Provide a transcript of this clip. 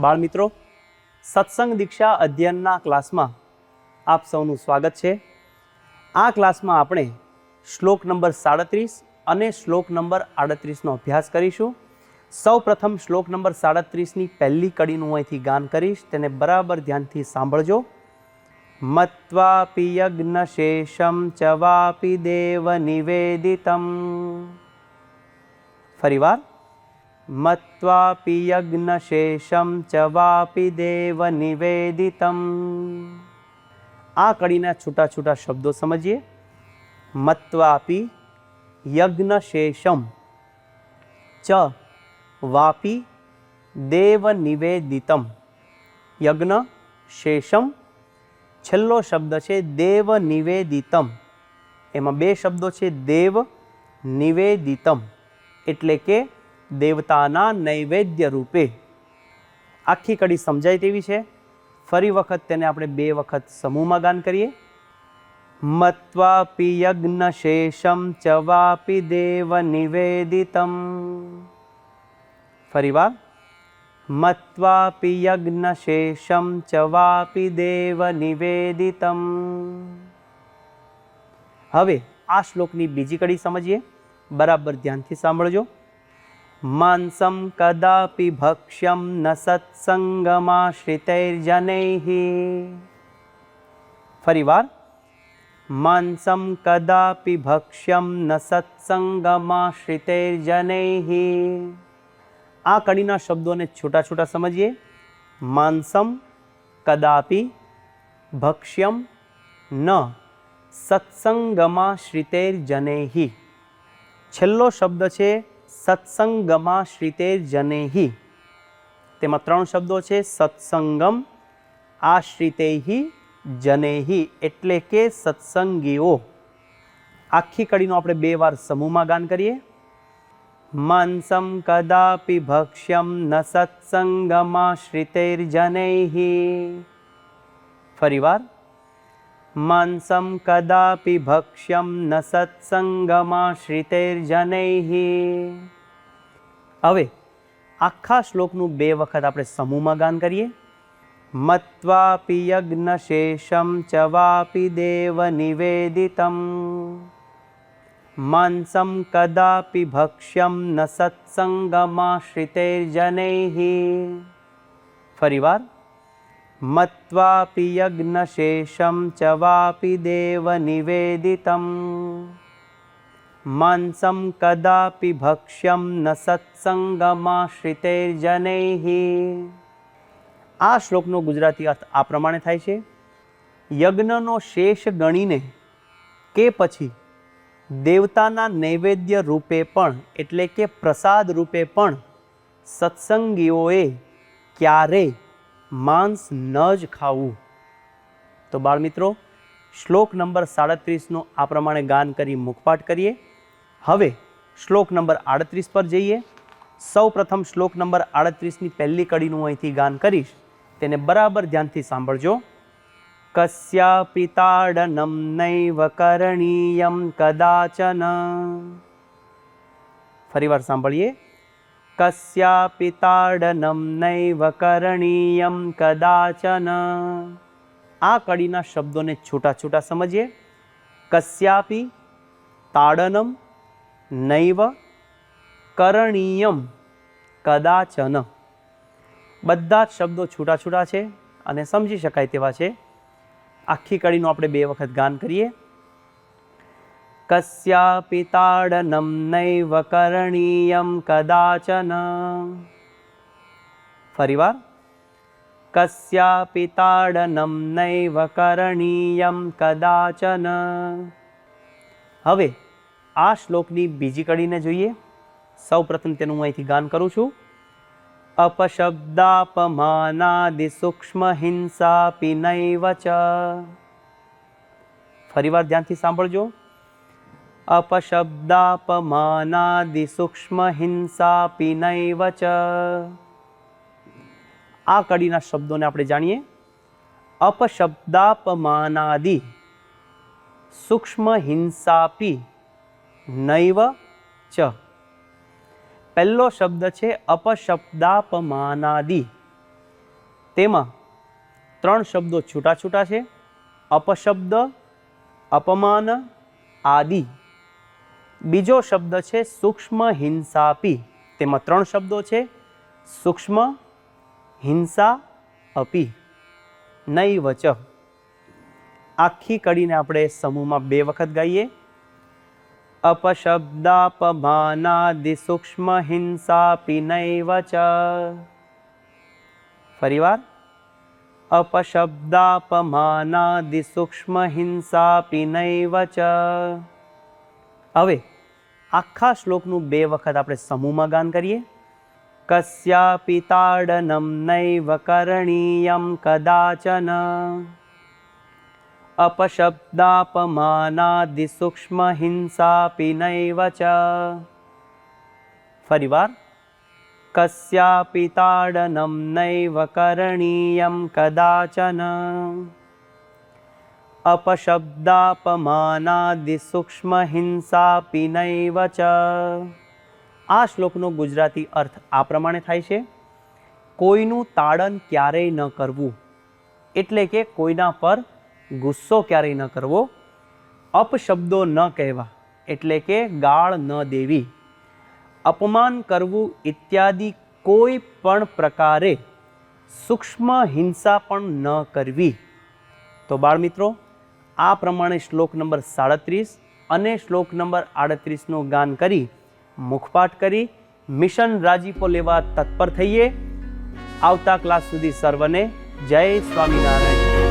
બાળમિત્રો, સત્સંગ દીક્ષા અધ્યયનના ક્લાસમાં આપ સૌનું સ્વાગત છે. આ ક્લાસમાં આપણે શ્લોક નંબર 37 અને શ્લોક નંબર 38નો અભ્યાસ કરીશું. સૌ પ્રથમ શ્લોક નંબર 37ની પહેલી કડીનું અહીંથી ગાન કરીશ, તેને બરાબર ધ્યાનથી સાંભળજો. મત્વાપી યજ્ઞ શેષમ ચ વાપી દેવ નિવેદિતમ. ફરીવાર. મત્વાપી યજ્ઞ શેષમ ચ વાપી દેવ નિવેદિતમ. આ કડીના છૂટા છૂટા શબ્દો સમજીએ. મત્વાપી યજ્ઞ શેષમ ચ વાપી દેવ નિવેદિતમ. યજ્ઞ શેષમ, છેલ્લો શબ્દ છે દેવ નિવેદિતમ. એમાં બે શબ્દો છે દેવ નિવેદિતમ, એટલે કે દેવતાના નૈવેદ્ય રૂપે. આખી કડી સમજાય તેવી છે. ફરી વખત તેને આપણે બે વખત સમૂહમાં ગાન કરીએ. મત્વાપી યજ્ઞ શેષમ ચ વાપી દેવ નિવેદિતમ. ફરીવાર. મત્વાપી યજ્ઞ શેષમ ચ વાપી દેવ નિવેદિતમ. હવે આ શ્લોકની બીજી કડી સમજીએ. બરાબર ધ્યાનથી સાંભળજો. માંસમ કદાપી ભક્ષ્યમ ન સત્સંગમાશ્રિતૈર્જનૈઃ. ફરીવાર. માંસમ કદાપી ભક્ષ્યમ ન સત્સંગમાશ્રિતૈર્જનૈઃ. આ કડીના શબ્દોને છૂટા છૂટા સમજીએ. માંસમ કદાપી ભક્ષ્યમ ન સત્સંગમાશ્રિતૈર્જનૈઃ. છેલ્લો શબ્દ છે સત્સંગમાશ્રિતૈર્જનૈઃ. તેમાં ત્રણ શબ્દો છે સત્સંગમ, આશ્રિતૈઃ, જનૈઃ, એટલે કે સત્સંગીઓ. આખી કડીનો આપણે બે વાર સમૂહમાં ગાન કરીએ. માંસમ કદાપી ભક્ષ્યમ ન સત્સંગમાશ્રિતૈર્જનૈઃ. ફરીવાર. માંસમ કદાપી ભક્ષ્યમ ન સત્સંગમાશ્રિતૈર્જનૈઃ. હવે આખા શ્લોકનું બે વખત આપણે સમૂહમાં ગાન કરીએ. મત્વાપી યજ્ઞ શેષમ ચ વાપી દેવ નિવેદિતમ. માંસમ કદાપી ભક્ષ્યમ ન સત્સંગમાશ્રિતૈર્જનૈઃ. ફરીવાર. મત્વાપી યજ્ઞ શેષમ ચ વાપી દેવ નિવેદિતમ. માંસમ કદાપી ભક્ષ્યમ ન સત્સંગમાશ્રિતૈર્જનૈઃ. આ શ્લોકનો ગુજરાતી અર્થ આ પ્રમાણે થાય છે. યજ્ઞનો શેષ ગણીને કે પછી દેવતાના નૈવેદ્ય રૂપે પણ, એટલે કે પ્રસાદ રૂપે પણ સત્સંગીઓએ ક્યારેય માંસ ન જ ખાવું. તો બાળમિત્રો, શ્લોક નંબર 37નો આ પ્રમાણે ગાન કરી મુખપાઠ કરીએ. હવે શ્લોક નંબર 38 પર જઈએ. સૌ પ્રથમ શ્લોક નંબર 38ની પહેલી કડીનું અહીંથી ગાન કરીશ, તેને બરાબર ધ્યાનથી સાંભળજો. કસ્યાપિ તાડનમ નૈવ કરણીયમ કદાચન. ફરીવાર સાંભળીએ. કસ્યાપિ તાડનમ નૈવ કરણીયમ કદાચન. આ કડીના શબ્દોને છૂટા છૂટા સમજીએ. કસ્યાપિ તાડનમ નૈવ કરણીયમ કદાચન. બધા જ શબ્દો છૂટા છૂટા છે અને સમજી શકાય તેવા છે. આખી કડીનું આપણે બે વખત ગાન કરીએ. કસ્યાપિ તાડનમ નૈવ કરણીયમ કદાચન. ફરીવાર. કસ્યાપિ તાડનમ નૈવ કરણીયમ કદાચન. હવે આ શ્લોકની બીજી કડીને જોઈએ. સૌ પ્રથમ તેનું હું અહીંથી ગાન કરું છું. અપશબ્દાપમાનાદિ સૂક્ષ્મ હિંસાપી નૈવ ચ. ફરીવાર ધ્યાનથી સાંભળજો. અપશબ્દાપમાનાદિ સૂક્ષ્મ હિંસાપી નૈવ ચ. આ કડીના શબ્દોને આપણે જાણીએ. અપશબ્દાપમાનાદિ સૂક્ષ્મ હિંસાપી નૈવ ચ. પહેલો શબ્દ છે અપશબ્દાપમાનાદિ. તેમાં 3 શબ્દો છૂટા છૂટા છે, અપશબ્દ, અપમાન, આદિ. બીજો શબ્દ છે સૂક્ષ્મ હિંસાપી, તેમાં 3 શબ્દો છે, સૂક્ષ્મ, હિંસા, અપી, નૈવ ચ. આખી કડીને આપણે સમૂહમાં 2 વખત ગાઈએ. અપશબ્દાપમાનાદિ સૂક્ષ્મ હિંસાપી નૈવ ચ. ફરીવાર. અપશબ્દાપમાનાદિ સૂક્ષ્મ હિંસાપી નૈવ ચ. હવે આખા શ્લોકનું 2 વખત આપણે સમૂહમાં ગાન કરીએ. કસ્યાપી તાડનમ નૈવ કરણીયમ કદાચન. અપશબ્દાપમાનાદિ સૂક્ષ્મ હિંસાપી નૈવ ચ. ફરીવાર. કસ્યાપી તાડનમ નૈવ કરણીયમ કદાચન. અપશબ્દાપમાનાદિ સૂક્ષ્મ હિંસાપી નૈવ ચ. આ શ્લોકનો ગુજરાતી અર્થ આ પ્રમાણે થાય છે. કોઈનું તાડન ક્યારેય ન કરવું, એટલે કે કોઈના પર ગુસ્સો ક્યારેય ન કરવો. અપશબ્દો ન કહેવા, એટલે કે ગાળ ન દેવી. અપમાન કરવું ઇત્યાદિ કોઈ પણ પ્રકારે સૂક્ષ્મ હિંસા પણ ન કરવી. તો બાળમિત્રો, આ પ્રમાણે શ્લોક નંબર 37 અને શ્લોક નંબર 38નું ગાન કરી, મુખપાઠ કરી, મિશન રાજીપો લેવા તત્પર થઈએ. આવતા ક્લાસ સુધી સર્વને જય સ્વામિનારાયણ.